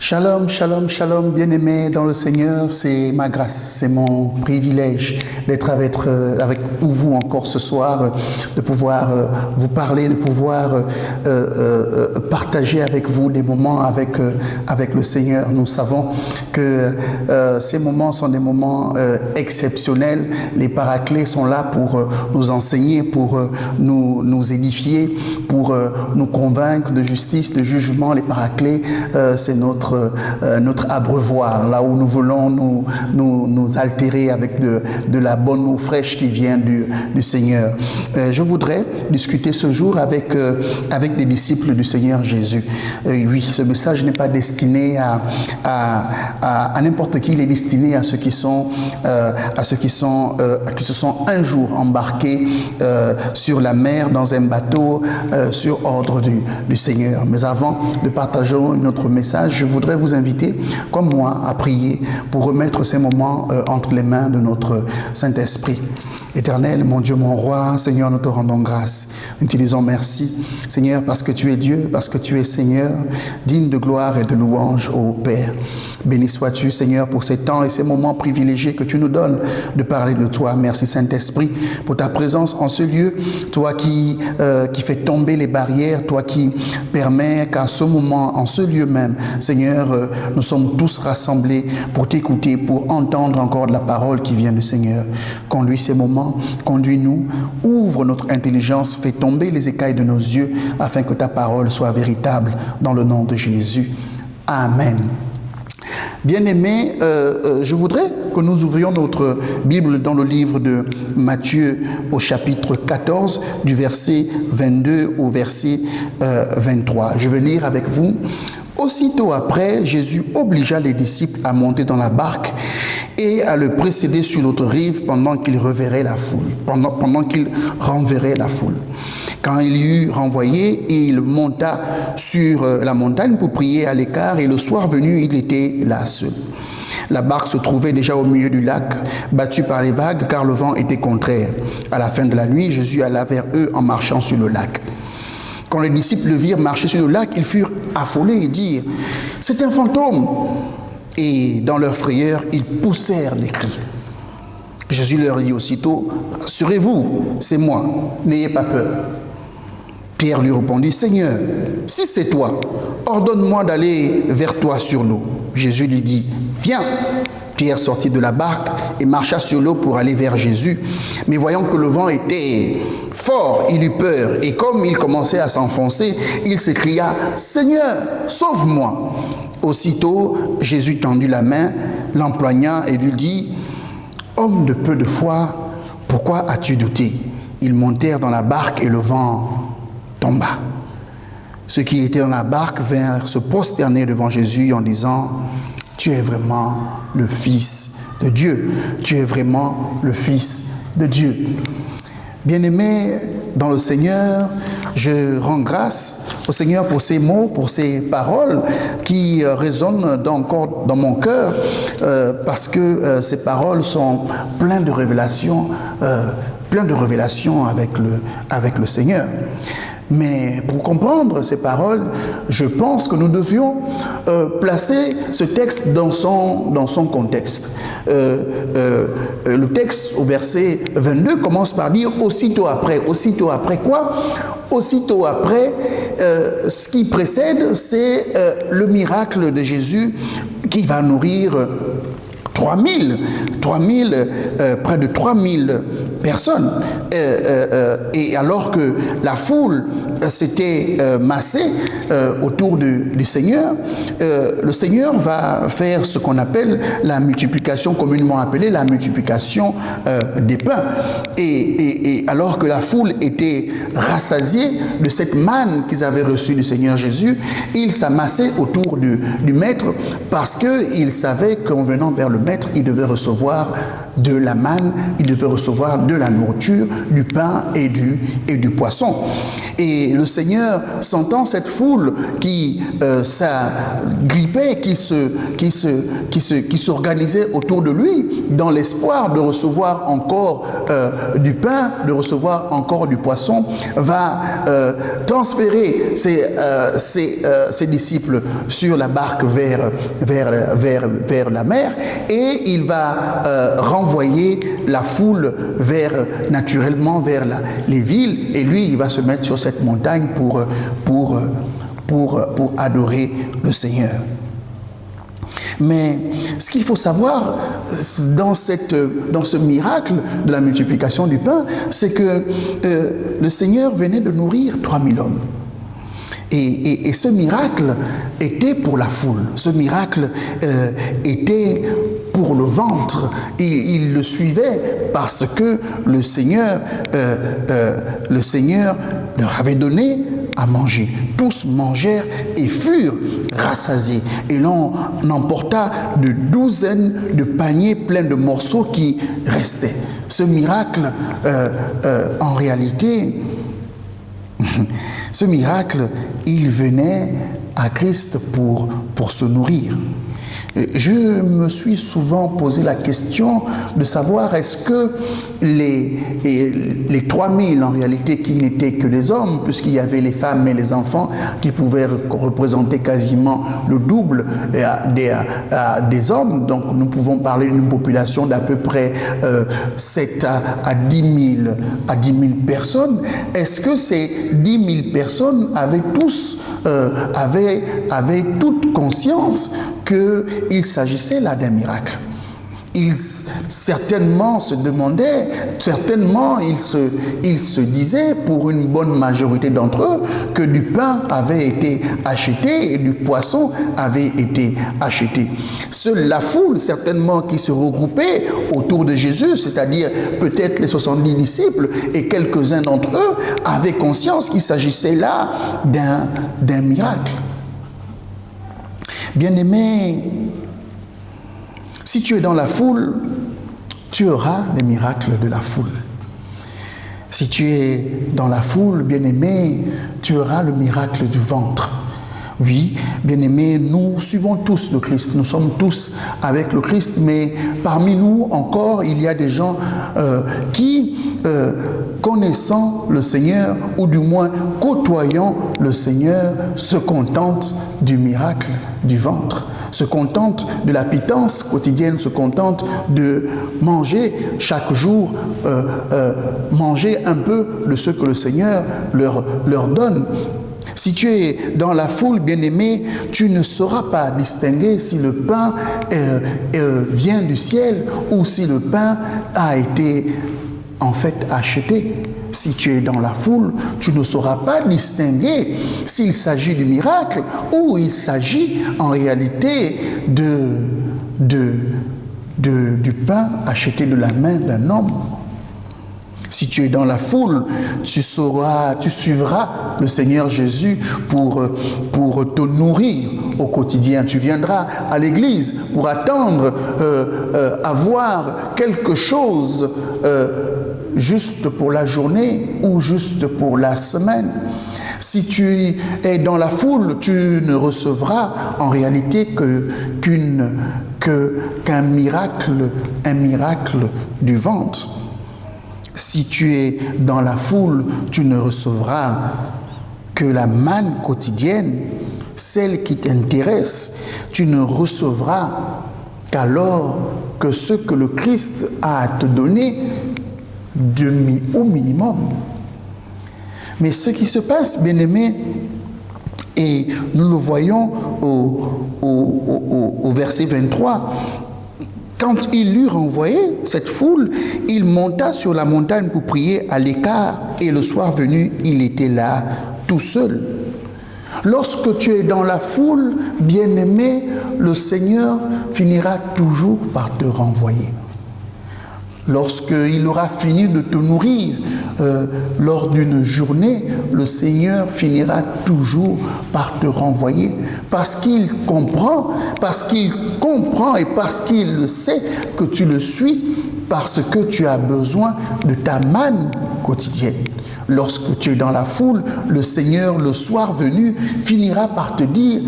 Shalom, shalom, shalom, bien-aimés dans le Seigneur, c'est ma grâce, c'est mon privilège d'être avec vous encore ce soir, de pouvoir vous parler, de pouvoir partager avec vous des moments avec le Seigneur. Nous savons que ces moments sont des moments exceptionnels. Les paraclés sont là pour nous enseigner, pour nous édifier, pour nous convaincre de justice, de jugement. Les paraclés, c'est notre abreuvoir, là où nous voulons nous altérer avec de la bonne eau fraîche qui vient du Seigneur. Je voudrais discuter ce jour avec des disciples du Seigneur Jésus. Oui, ce message n'est pas destiné à n'importe qui, il est destiné à ceux qui se sont un jour embarqués sur la mer dans un bateau sur ordre du Seigneur. Mais avant de partager notre message, je voudrais vous inviter, comme moi, à prier pour remettre ces moments entre les mains de notre Saint-Esprit. Éternel, mon Dieu, mon roi, Seigneur, nous te rendons grâce. Nous te disons merci, Seigneur, parce que tu es Dieu, parce que tu es Seigneur, digne de gloire et de louange au Père. Béni sois-tu, Seigneur, pour ces temps et ces moments privilégiés que tu nous donnes de parler de toi. Merci, Saint-Esprit, pour ta présence en ce lieu. Toi qui fais tomber les barrières, toi qui permets qu'à ce moment, en ce lieu même, Seigneur, nous sommes tous rassemblés pour t'écouter, pour entendre encore de la parole qui vient du Seigneur. Conduis ces moments, conduis-nous, ouvre notre intelligence, fais tomber les écailles de nos yeux, afin que ta parole soit véritable dans le nom de Jésus. Amen. Bien-aimés, je voudrais que nous ouvrions notre Bible dans le livre de Matthieu au chapitre 14, du verset 22 au verset 23. Je vais lire avec vous. Aussitôt après, Jésus obligea les disciples à monter dans la barque et à le précéder sur l'autre rive pendant qu'il renverrait la foule. Quand il eut renvoyé, il monta sur la montagne pour prier à l'écart, et le soir venu, il était là seul. La barque se trouvait déjà au milieu du lac, battue par les vagues, car le vent était contraire. À la fin de la nuit, Jésus alla vers eux en marchant sur le lac. Quand les disciples le virent marcher sur le lac, ils furent affolés et dirent « C'est un fantôme !» Et dans leur frayeur, ils poussèrent les cris. Jésus leur dit aussitôt « Rassurez-vous, c'est moi, n'ayez pas peur. » Pierre lui répondit « Seigneur, si c'est toi, ordonne-moi d'aller vers toi sur l'eau. » Jésus lui dit « Viens !» Pierre sortit de la barque et marcha sur l'eau pour aller vers Jésus. Mais voyant que le vent était fort, il eut peur. Et comme il commençait à s'enfoncer, il s'écria « Seigneur, sauve-moi !» Aussitôt, Jésus tendit la main, l'empoigna et lui dit « Homme de peu de foi, pourquoi as-tu douté ?» Ils montèrent dans la barque et le vent tomba. Ceux qui étaient dans la barque vinrent se prosterner devant Jésus en disant « Tu es vraiment le Fils de Dieu. Tu es vraiment le Fils de Dieu. » Bien-aimés dans le Seigneur, je rends grâce au Seigneur pour ces mots, pour ces paroles qui résonnent encore dans mon cœur, parce que ces paroles sont pleines de révélations, avec le Seigneur. Mais pour comprendre ces paroles, je pense que nous devions placer ce texte dans son contexte. Le texte au verset 22 commence par dire « Aussitôt après ». Aussitôt après quoi? Aussitôt après, ce qui précède, c'est le miracle de Jésus qui va nourrir près de 3000 personnes. Et alors que la foule s'était massée autour du Seigneur, le Seigneur va faire ce qu'on appelle la multiplication, communément appelée la multiplication des pains. Et alors que la foule était rassasiée de cette manne qu'ils avaient reçue du Seigneur Jésus, ils s'amassaient autour du Maître parce qu'ils savaient qu'en venant vers le Maître, ils devaient recevoir de la manne, ils devaient recevoir de la nourriture, du pain et du poisson. Et le Seigneur, sentant cette foule qui s'agrippait, qui s'organisait autour de lui dans l'espoir de recevoir encore du pain, de recevoir encore du poisson, va transférer ses disciples sur la barque vers la mer, et il va renvoyer la foule naturellement vers les villes, et lui il va se mettre sur cette montagne pour adorer le Seigneur. Mais ce qu'il faut savoir dans ce miracle de la multiplication du pain, c'est que le Seigneur venait de nourrir 3000 hommes. Et ce miracle était pour la foule. Ce miracle était pour le ventre. Et il le suivait parce que le Seigneur leur avait donné à manger. Tous mangèrent et furent rassasiés. Et l'on emporta de douzaines de paniers pleins de morceaux qui restaient. Ce miracle, en réalité, ce miracle, il venait à Christ pour se nourrir. Je me suis souvent posé la question de savoir est-ce que les 3000 en réalité qui n'étaient que des hommes, puisqu'il y avait les femmes et les enfants qui pouvaient représenter quasiment le double des hommes, donc nous pouvons parler d'une population d'à peu près 7 à 10 000 personnes. Est-ce que ces 10 000 personnes avaient toute conscience qu'il s'agissait là d'un miracle? Ils certainement se demandaient, certainement ils se disaient, pour une bonne majorité d'entre eux, que du pain avait été acheté et du poisson avait été acheté. Seule la foule, certainement, qui se regroupait autour de Jésus, c'est-à-dire peut-être les 70 disciples et quelques-uns d'entre eux, avaient conscience qu'il s'agissait là d'un miracle. Bien-aimé, si tu es dans la foule, tu auras les miracles de la foule. Si tu es dans la foule, bien-aimé, tu auras le miracle du ventre. Oui, bien-aimés, nous suivons tous le Christ, nous sommes tous avec le Christ, mais parmi nous encore, il y a des gens qui, connaissant le Seigneur, ou du moins côtoyant le Seigneur, se contentent du miracle du ventre, se contentent de la pitance quotidienne, se contentent de manger chaque jour, manger un peu de ce que le Seigneur leur donne. Si tu es dans la foule, bien-aimé, tu ne sauras pas distinguer si le pain vient du ciel ou si le pain a été en fait acheté. Si tu es dans la foule, tu ne sauras pas distinguer s'il s'agit du miracle ou il s'agit en réalité du pain acheté de la main d'un homme. Si tu es dans la foule, tu suivras le Seigneur Jésus pour te nourrir au quotidien. Tu viendras à l'église pour attendre avoir quelque chose juste pour la journée ou juste pour la semaine. Si tu es dans la foule, tu ne recevras en réalité qu'un miracle du ventre. Si tu es dans la foule, tu ne recevras que la manne quotidienne, celle qui t'intéresse. Tu ne recevras qu'alors que ce que le Christ a à te donner au minimum. Mais ce qui se passe, bien-aimés, et nous le voyons au verset 23, quand il l'eut renvoyé, cette foule, il monta sur la montagne pour prier à l'écart, et le soir venu, il était là, tout seul. Lorsque tu es dans la foule, bien-aimé, le Seigneur finira toujours par te renvoyer. Lorsqu'il aura fini de te nourrir lors d'une journée, le Seigneur finira toujours par te renvoyer parce qu'il comprend et parce qu'il le sait que tu le suis, parce que tu as besoin de ta manne quotidienne. Lorsque tu es dans la foule, le Seigneur, le soir venu, finira par te dire: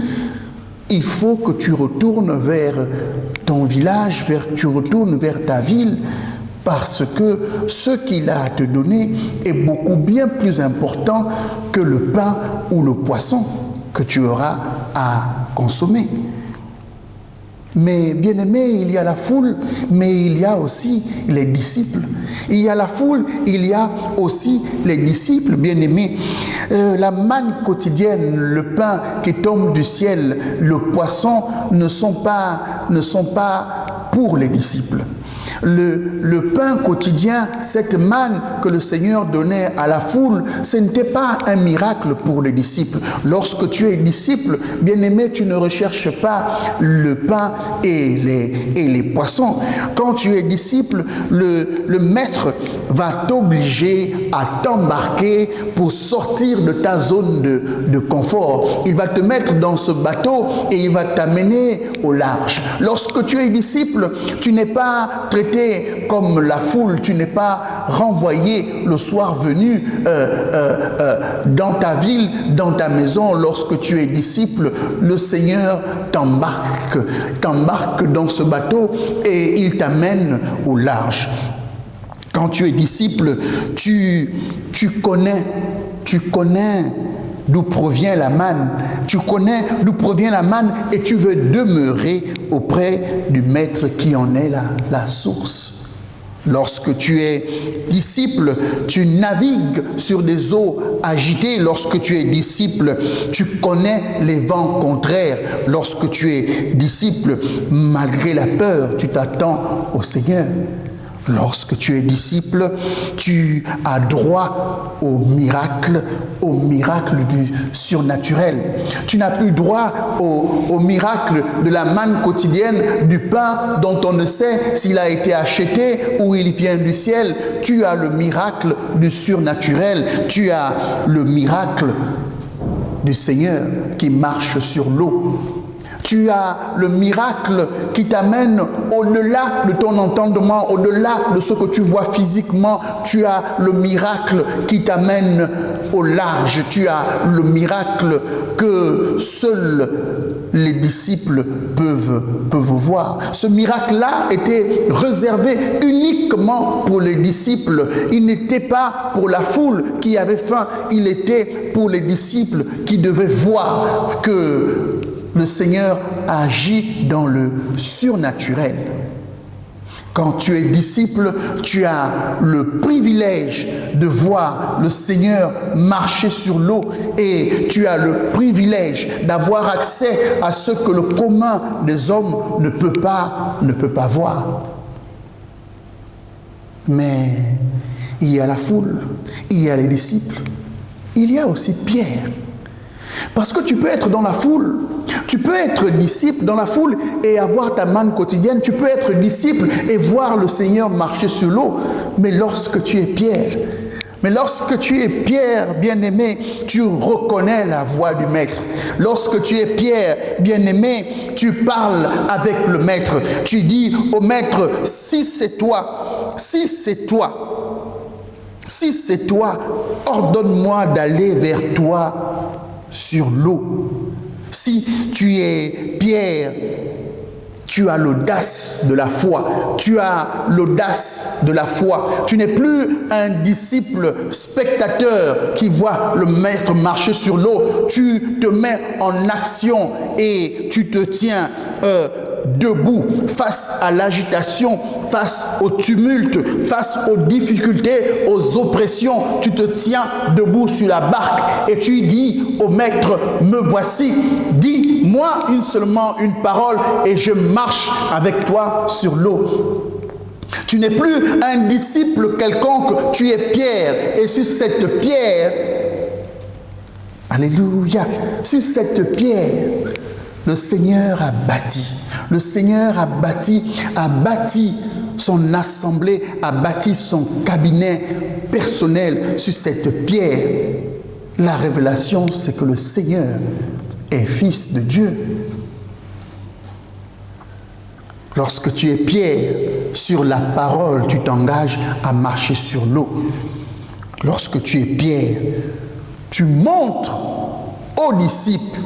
il faut que tu retournes vers ton village, tu retournes vers ta ville, parce que ce qu'il a à te donner est beaucoup bien plus important que le pain ou le poisson que tu auras à consommer. Mais bien aimé, il y a la foule, mais il y a aussi les disciples. Il y a la foule, il y a aussi les disciples, bien aimés. La manne quotidienne, le pain qui tombe du ciel, le poisson ne sont pas pour les disciples. Le pain quotidien, cette manne que le Seigneur donnait à la foule, ce n'était pas un miracle pour les disciples. Lorsque tu es disciple, bien-aimé, tu ne recherches pas le pain et les poissons. Quand tu es disciple, le maître va t'obliger à t'embarquer pour sortir de ta zone de confort. Il va te mettre dans ce bateau et il va t'amener au large. Lorsque tu es disciple, tu n'es pas traité comme la foule, tu n'es pas renvoyé le soir venu dans ta ville, dans ta maison. Lorsque tu es disciple, le Seigneur t'embarque dans ce bateau et il t'amène au large. Quand tu es disciple, tu connais d'où provient la manne. Tu connais d'où provient la manne et tu veux demeurer auprès du maître qui en est la source. Lorsque tu es disciple, tu navigues sur des eaux agitées. Lorsque tu es disciple, tu connais les vents contraires. Lorsque tu es disciple, malgré la peur, tu t'attends au Seigneur. Lorsque tu es disciple, tu as droit au miracle du surnaturel. Tu n'as plus droit au miracle de la manne quotidienne, du pain dont on ne sait s'il a été acheté ou il vient du ciel. Tu as le miracle du surnaturel. Tu as le miracle du Seigneur qui marche sur l'eau. Tu as le miracle qui t'amène au-delà de ton entendement, au-delà de ce que tu vois physiquement. Tu as le miracle qui t'amène au large. Tu as le miracle que seuls les disciples peuvent voir. Ce miracle-là était réservé uniquement pour les disciples. Il n'était pas pour la foule qui avait faim. Il était pour les disciples qui devaient voir que le Seigneur agit dans le surnaturel. Quand tu es disciple, tu as le privilège de voir le Seigneur marcher sur l'eau et tu as le privilège d'avoir accès à ce que le commun des hommes ne peut pas voir. Mais il y a la foule, il y a les disciples, il y a aussi Pierre. Parce que tu peux être dans la foule, tu peux être disciple dans la foule et avoir ta manne quotidienne, tu peux être disciple et voir le Seigneur marcher sur l'eau, mais lorsque tu es Pierre, bien-aimé, tu reconnais la voix du Maître. Lorsque tu es Pierre, bien-aimé, tu parles avec le Maître. Tu dis au Maître, si c'est toi, ordonne-moi d'aller vers toi sur l'eau. Si tu es Pierre, tu as l'audace de la foi. Tu as l'audace de la foi. Tu n'es plus un disciple spectateur qui voit le maître marcher sur l'eau. Tu te mets en action et tu te tiens debout face à l'agitation, face au tumulte, face aux difficultés, aux oppressions. Tu te tiens debout sur la barque et tu dis au maître, me voici, dis-moi seulement une parole et je marche avec toi sur l'eau. Tu n'es plus un disciple quelconque, tu es Pierre et sur cette pierre, alléluia, sur cette pierre, le Seigneur a bâti. Le Seigneur a bâti son assemblée, a bâti son cabinet personnel sur cette pierre. La révélation, c'est que le Seigneur est Fils de Dieu. Lorsque tu es Pierre, sur la parole, tu t'engages à marcher sur l'eau. Lorsque tu es Pierre, tu montres aux disciples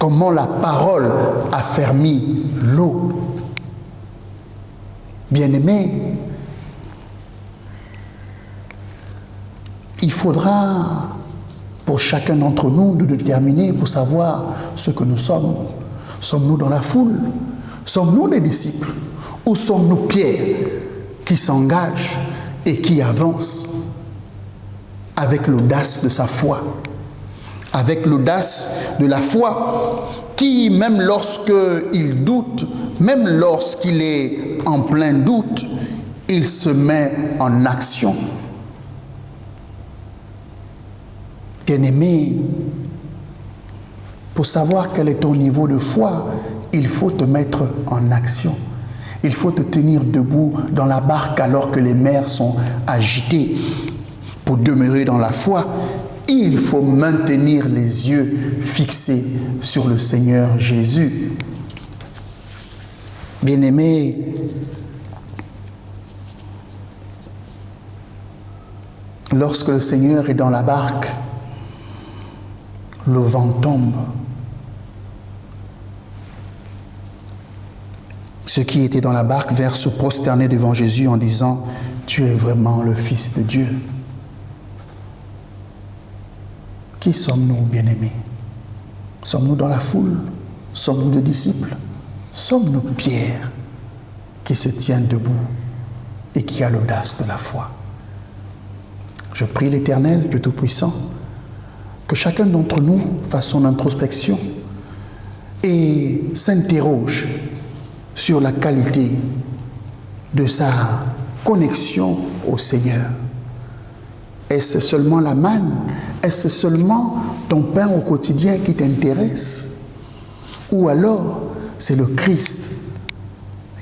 comment la parole a fermi l'eau. Bien-aimés, il faudra pour chacun d'entre nous de déterminer pour savoir ce que nous sommes. Sommes-nous dans la foule? Sommes-nous les disciples? Ou sommes-nous Pierre qui s'engage et qui avance avec l'audace de sa foi, avec l'audace de la foi, qui même lorsqu'il doute, même lorsqu'il est en plein doute, il se met en action. Bien-aimé, pour savoir quel est ton niveau de foi, il faut te mettre en action. Il faut te tenir debout dans la barque alors que les mers sont agitées. Pour demeurer dans la foi, il faut maintenir les yeux fixés sur le Seigneur Jésus. Bien-aimé, lorsque le Seigneur est dans la barque, le vent tombe. Ceux qui étaient dans la barque vinrent se prosterner devant Jésus en disant « Tu es vraiment le Fils de Dieu ». Qui sommes-nous, bien-aimés? Sommes-nous dans la foule? Sommes-nous des disciples? Sommes-nous Pierre qui se tient debout et qui a l'audace de la foi? Je prie l'Éternel, Dieu Tout-Puissant, que chacun d'entre nous fasse son introspection et s'interroge sur la qualité de sa connexion au Seigneur. Est-ce seulement la manne? Est-ce seulement ton pain au quotidien qui t'intéresse? Ou alors c'est le Christ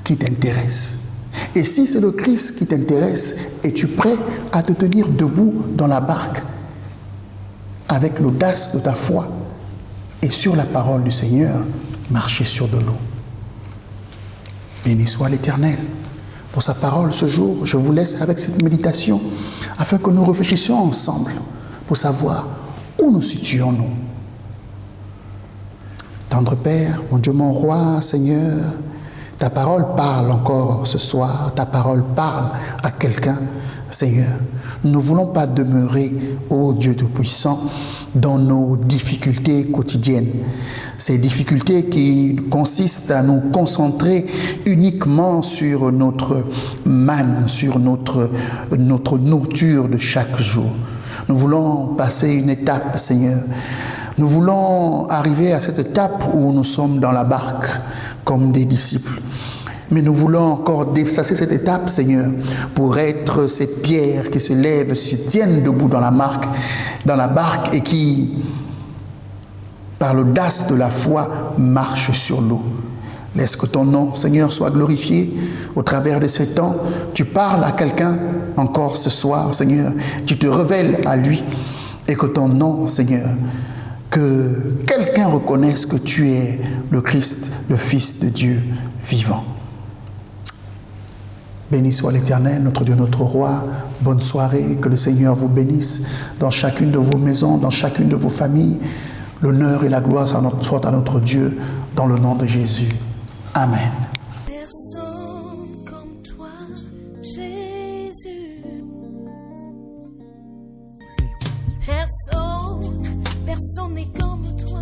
qui t'intéresse? Et si c'est le Christ qui t'intéresse, es-tu prêt à te tenir debout dans la barque avec l'audace de ta foi et sur la parole du Seigneur, marcher sur de l'eau? Béni soit l'Éternel pour sa parole ce jour. Je vous laisse avec cette méditation afin que nous réfléchissions ensemble pour savoir où nous situons-nous. Tendre Père, mon Dieu, mon Roi, Seigneur, ta parole parle encore ce soir, ta parole parle à quelqu'un, Seigneur. Nous ne voulons pas demeurer, ô Dieu Tout-Puissant, dans nos difficultés quotidiennes. Ces difficultés qui consistent à nous concentrer uniquement sur notre manne, sur notre nourriture de chaque jour. Nous voulons passer une étape, Seigneur. Nous voulons arriver à cette étape où nous sommes dans la barque comme des disciples. Mais nous voulons encore dépasser cette étape, Seigneur, pour être ces pierres qui se lèvent, se tiennent debout dans la barque et qui, par l'audace de la foi, marchent sur l'eau. Laisse que ton nom, Seigneur, soit glorifié au travers de ce temps. Tu parles à quelqu'un encore ce soir, Seigneur. Tu te révèles à lui et que ton nom, Seigneur, que quelqu'un reconnaisse que tu es le Christ, le Fils de Dieu vivant. Béni soit l'Éternel, notre Dieu, notre Roi. Bonne soirée, que le Seigneur vous bénisse dans chacune de vos maisons, dans chacune de vos familles. L'honneur et la gloire soient à notre Dieu, dans le nom de Jésus. Amen. Personne comme toi, Jésus. Personne n'est comme toi.